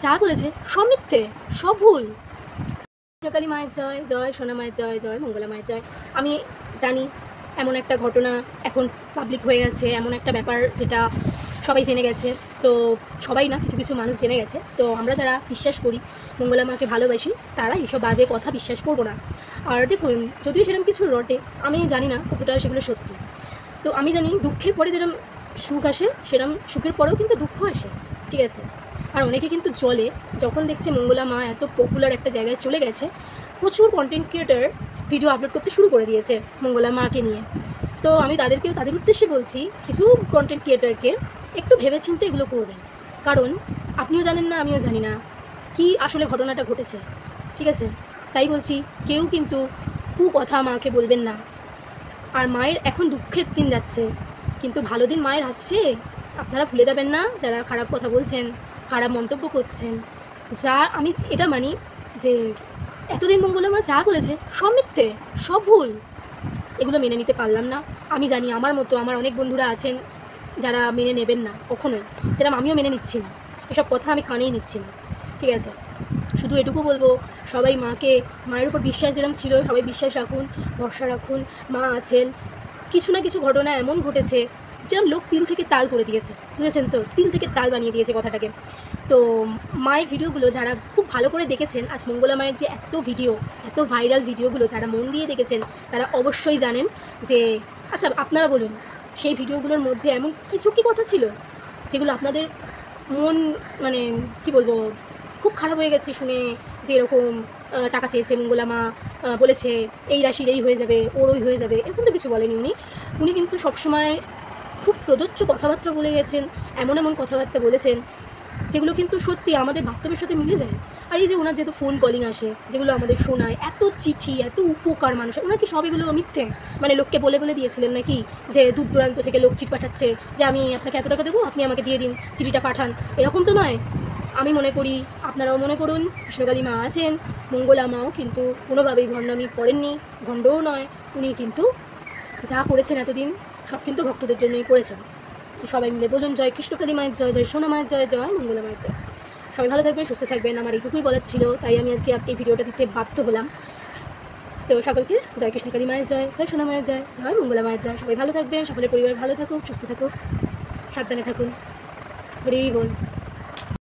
যা বলেছে সব মিথ্যে, সব ভুল। কৃষ্ণকালী মায়ের জয়, জয় সোনা মায়ের জয়, জয় মঙ্গলা মায়ের জয়। আমি জানি এমন একটা ঘটনা এখন পাবলিক হয়ে গেছে, এমন একটা ব্যাপার যেটা সবাই জেনে গেছে। তো সবাই না, কিছু কিছু মানুষ জেনে গেছে। তো আমরা যারা বিশ্বাস করি, মঙ্গলা মাকে ভালোবাসি, তারা এইসব বাজে কথা বিশ্বাস করবো না। আর দেখুন, যদিও সেরকম কিছু রটে, আমি জানি না কতটা সেগুলো সত্যি। তো আমি জানি দুঃখের পরে যেরকম সুখ আসে, সেরকম সুখের পরেও কিন্তু দুঃখ আসে, ঠিক আছে। আর অনেকে কিন্তু জলে যখন দেখছে মঙ্গলা মা এত পপুলার একটা জায়গায় চলে গেছে, প্রচুর কন্টেন্ট ক্রিয়েটার ভিডিও আপলোড করতে শুরু করে দিয়েছে মঙ্গলা মাকে নিয়ে। তো আমি তাদেরকেও, তাদের উদ্দেশ্যে বলছি, কিছু কন্টেন্ট ক্রিয়েটারকে একটু ভেবেচিন্তে এগুলো করবেন। কারণ আপনিও জানেন না, আমিও জানি না কি আসলে ঘটনাটা ঘটেছে, ঠিক আছে। তাই বলছি, কেউ কিন্তু কথা মাকে বলবেন না। আর মায়ের এখন দুঃখের দিন যাচ্ছে, কিন্তু ভালো দিন মায়ের আসছে। আপনারা ভুলে যাবেন না, যারা খারাপ কথা বলছেন, খারাপ মন্তব্য করছেন। যা আমি এটা মানি যে এতদিন মঙ্গলা মা যা বলেছে সব মিথ্যে, সব ভুল। এগুলো মেনে নিতে পারলাম না। আমি জানি আমার মতো আমার অনেক বন্ধুরা আছেন যারা মেনে নেবেন না কখনোই, যেরকম আমিও মেনে নিচ্ছি না। এসব কথা আমি কানেই নিচ্ছি না, ঠিক আছে। শুধু এটুকু বলবো, সবাই মাকে, মায়ের উপর বিশ্বাস যেরকম ছিল, সবাই বিশ্বাস রাখুন, ভরসা রাখুন। মা আছেন। কিছু না কিছু ঘটনা এমন ঘটেছে যেরকম লোক তিল থেকে তাল করে দিয়েছে, বুঝেছেন তো, তিল থেকে তাল বানিয়ে দিয়েছে কথাটাকে। তো মায়ের ভিডিওগুলো যারা খুব ভালো করে দেখেছেন, আজ মঙ্গলা মায়ের যে এত ভিডিও, এত ভাইরাল ভিডিওগুলো যারা মন দিয়ে দেখেছেন, তারা অবশ্যই জানেন যে, আচ্ছা আপনারা বলুন, সেই ভিডিওগুলোর মধ্যে এমন কিছু কি কথা ছিল যেগুলো আপনাদের মন, মানে কি বলবো, খুব খারাপ হয়ে গেছে শুনে, যে এরকম টাকা চেয়েছে মঙ্গলা মা, বলেছে এই রাশির এই হয়ে যাবে, ওর ওই হয়ে যাবে, এরকম তো কিছু বলেনি উনি কিন্তু সবসময় খুব প্রযোজ্য কথাবার্তা বলে গেছেন, এমন এমন কথাবার্তা বলেছেন যেগুলো কিন্তু সত্যি আমাদের বাস্তবের সাথে মিলে যায়। আর এই যে ওনার যেহেতু ফোন কলিং আসে, যেগুলো আমাদের শোনায়, এত চিঠি, এত উপকার মানুষ, ওনার কি সব এগুলো মিথ্যে? মানে লোককে বলে বলে দিয়েছিলেন নাকি যে দূর দূরান্ত থেকে লোক চিঠি পাঠাচ্ছে, যে আমি আপনাকে এত টাকা দেবো, আপনি আমাকে দিয়ে দিন, চিঠিটা পাঠান, এরকম তো নয়। আমি মনে করি, আপনারাও মনে করুন, কৃষ্ণকালী মা আছেন, মঙ্গলা মাও কিন্তু কোনোভাবেই ভণ্ডামি করেননি, ভণ্ডও নয়। উনি কিন্তু যা করেছেন এতদিন, সব কিন্তু ভক্তদের জন্যই করেছেন। তো সবাই মিলে বলুন, জয় কৃষ্ণকালী মায়ের জয়, জয় সোনা মায়ের জয়, জয় মঙ্গলা মায়ের জয়। সবাই ভালো থাকবেন, সুস্থ থাকবেন, আমার এইটুকুই বলার ছিল, তাই আমি আজকে এই ভিডিওটা দিতে বাধ্য হলাম। তো সকলকে জয় কৃষ্ণকালী মায়ের জয়, জয় সোনা মায়ের জয়, জয় মঙ্গলা মায়ের জয়। সবাই ভালো থাকবেন, সকলের পরিবার ভালো থাকুক, সুস্থ থাকুক, সাবধানে থাকুন। হরি বল।